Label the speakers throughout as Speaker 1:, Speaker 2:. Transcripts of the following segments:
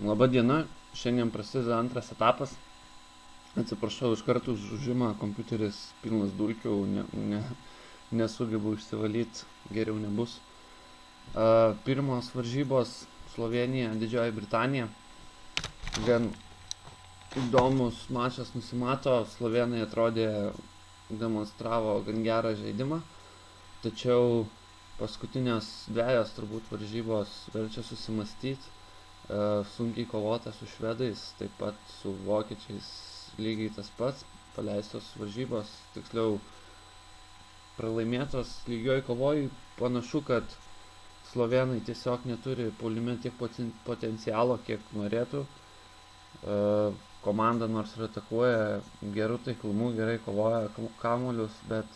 Speaker 1: Labą dieną, šiandien prasideda antras etapas. Atsiprašau, iš karto užima kompiuteris pilnas dulkių, nesugebu išsivalyti, geriau nebus. Pirmos varžybos Slovenija, Didžioji Britanija. Gan įdomus mačas nusimato, slovenai atrodė, demonstravo gan gerą žaidimą, tačiau paskutinės dvejos turbūt varžybos verčia susimastyti. Sunkiai kovota su švedais, taip pat su vokiečiais lygiai tas pats, paleistos varžybos, tiksliau pralaimėtos lygioj kovoj. Panašu, kad slovenai tiesiog neturi puolime tiek potencialo, kiek norėtų. Komanda nors ir atakuoja gerų taiklumu, gerai kovoja kamuolius, bet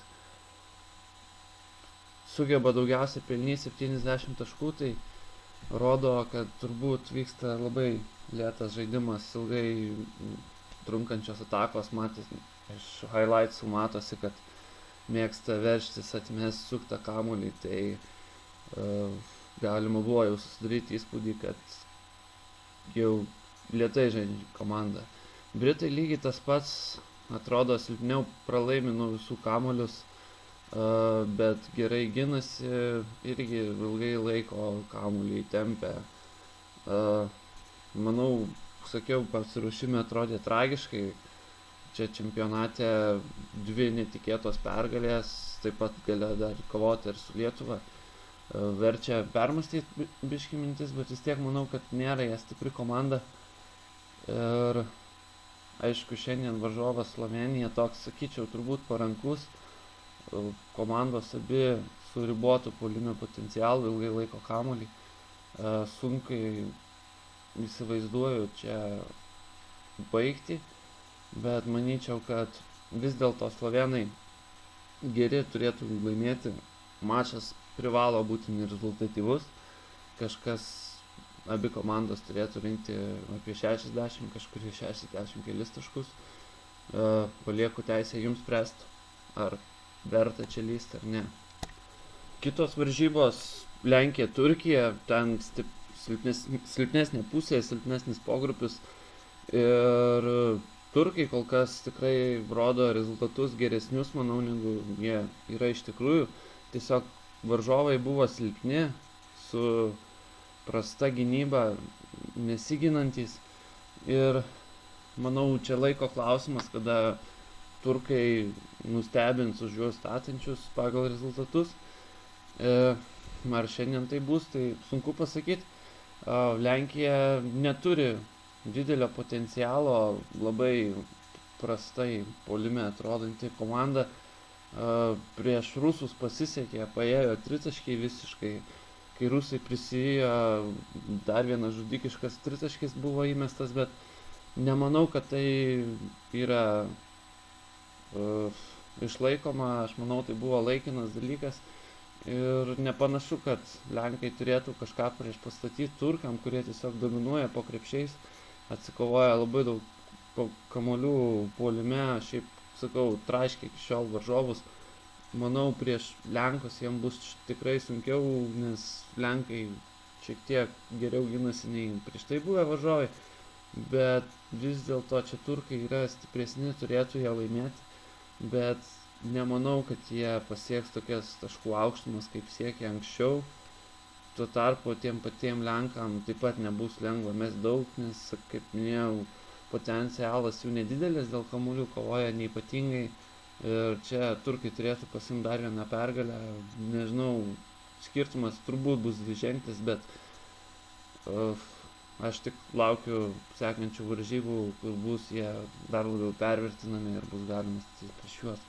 Speaker 1: sugeba daugiausiai pelnyti 70 taškų, tai rodo, kad turbūt vyksta labai lėtas žaidimas, ilgai trunkančios atakos, iš highlightsų matosi, kad mėgsta veržtis, atmest suktą kamuolį, tai galima buvo jau susidaryti įspūdį, kad jau lėtai žaidžia komanda. Britai lygiai tas pats, atrodo silpniau, pralaimi nuo visų kamuolius, bet gerai ginasi, irgi ilgai laiko kamuolį tempia. Manau, sakiau, pasiruošime atrodė tragiškai. Čia čempionate 2 netikėtos pergalės, taip pat galia dar kovoti ir su Lietuva. Verčia permastyti biškį mintis, bet vis tiek manau, kad nėra jie stipri komanda. Ir aišku, šiandien varžovas Slovenija toks, sakyčiau, turbūt parankus. Komandos abi su ribotu puolimo potencialu, ilgai laiko kamuolį. Sunkiai įsivaizduoju čia baigti, bet manyčiau, kad vis dėlto slovenai geri turėtų laimėti. Mačas privalo būti nerezultatyvus. Abi komandos turėtų rinkti apie 60, kažkur 60 kelis taškus. Palieku teisę jums spręsti, ar verta čia lysti ar ne. Kitos varžybos Lenkija, Turkija, ten silpnesnė pusė, silpnesnis pogrupis. Ir turkai kol kas tikrai rodo rezultatus geresnius, manau, negu jie yra iš tikrųjų. Tiesiog varžovai buvo silpni, su prasta gynyba, nesiginantis. Ir manau, čia laiko klausimas, kada turkai nustebins už juos statančius pagal rezultatus. Ar šiandien tai bus, tai sunku pasakyti. Lenkija neturi didelio potencialo, labai prastai puolime atrodanti komanda. Prieš rusus pasisekė, paėjo tritaškiai visiškai. Kai rusai prisijo, dar vienas žudikiškas tritaškis buvo įmestas, bet nemanau, kad tai yra išlaikoma. Aš manau, tai buvo laikinas dalykas ir nepanašu, kad Lenkai turėtų kažką prieš pastatyti turkam, kurie tiesiog dominuoja po krepšiais, atsikovoja labai daug kamuolių puolime, šiaip sakau, traiškiai iki šiol varžovus. Manau, prieš Lenkus jiems bus tikrai sunkiau, nes Lenkai šiek tiek geriau ginasi nei prieš tai buvę varžovai, bet vis dėlto čia turkai yra stipresni, turėtų jie laimėti. Bet nemanau, kad jie pasieks tokias taškų aukštumas, kaip siekė anksčiau. Tuo tarpu tiem patiem Lenkam taip pat nebus lengva mest daug, nes, kaip minėjau, potencialas jų nedidelis, dėl kamuolių kovoja neypatingai. Ir čia turkai turėtų pasimti dar vieną pergalę. Nežinau, skirtumas turbūt bus dviženklis, bet aš tik laukiu sekančių varžybų, kur bus jie dar labiau pervertinami ir bus galima statyti prieš juos.